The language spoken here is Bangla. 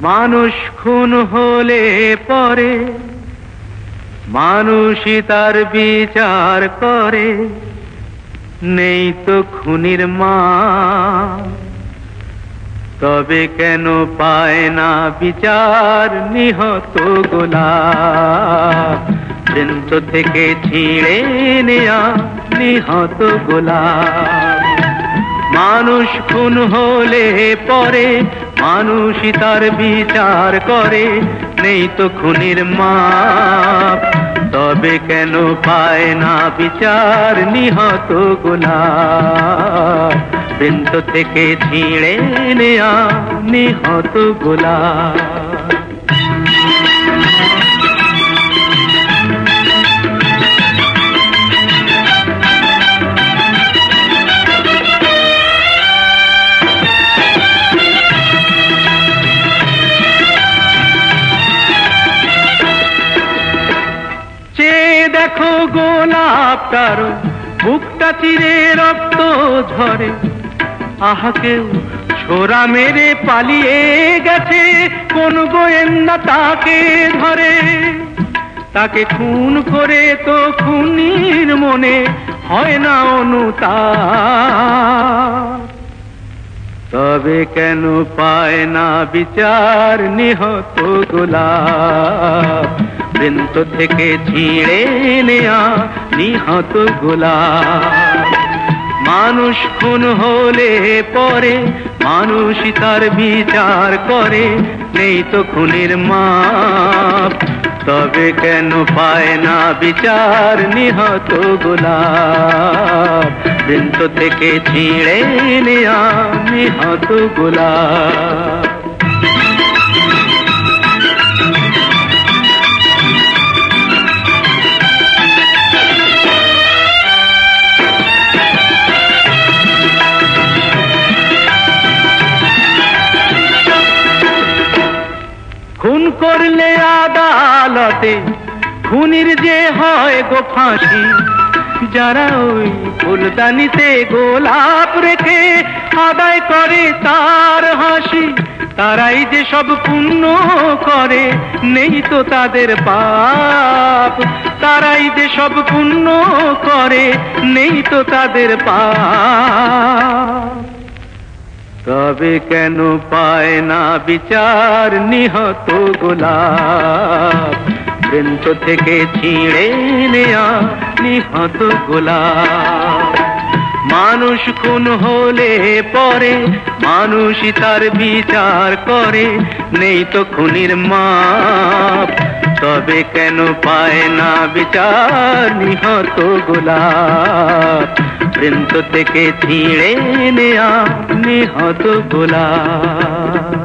মানুষ খুন হলে পরে মানুষই তার বিচার করে, নেই তো খুনির মা। তবে কেন পায় না বিচার নিহত গোলাপ? বৃন্ত থেকে ছিঁড়ে নেয়া নিহত গোলাপ। মানুষ খুন হলে পরে মানুষই তার বিচার করে, নেই তো খুনির মাপ। তবে কেন পায় না বিচার নিহত গোলাপ? বৃন্ত থেকে ছিঁড়ে নেয়া নিহত গোলাপ। দেখো গোলাপটার বুকটা চিরে রক্ত ঝরে, আহা কেউ ছোরা মেরে পালিয়ে গেছে, কোন গোয়েন্দা তাকে ধরে। তাকে খুন করে তো খুনির মনে হয় না অনুতাপ। তবে কেন পায় না বিচার নিহত গোলাপ? বৃন্ত থেকে ছিঁড়ে নেয়া নিহত গোলাপ। মানুষ খুন হলে পরে মানুষই তার বিচার করে, নেই তো খুনির মাপ। তবে কেন পায় না বিচার নিহত গোলাপ? বৃন্ত থেকে ছিঁড়ে নেয়া নিহত গোলাপ। খুন করলে আদালতে খুনির যে হয় গো ফাঁসি, যারা ওই ফুলদানিতে গোলাপ রেখে আদায় করে তার হাসি, তারাই যে সব পুণ্য করে, নেই তো তাদের পাপ। তারাই যে সব পুণ্য করে, নেই তো তাদের পাপ। তবে কেন পায় না বিচার নিহত গোলাপ? বৃন্ত থেকে ছিঁড়ে নেয়া নিহত গোলাপ। মানুষ খুন হলে পরে মানুষই তার বিচার করে, নেই তো খুনির মাপ। তবে কেন পায় না বিচার নিহত গোলাপ? বৃন্ত থেকে ছিঁড়ে নেয়া নিহত গোলাপ।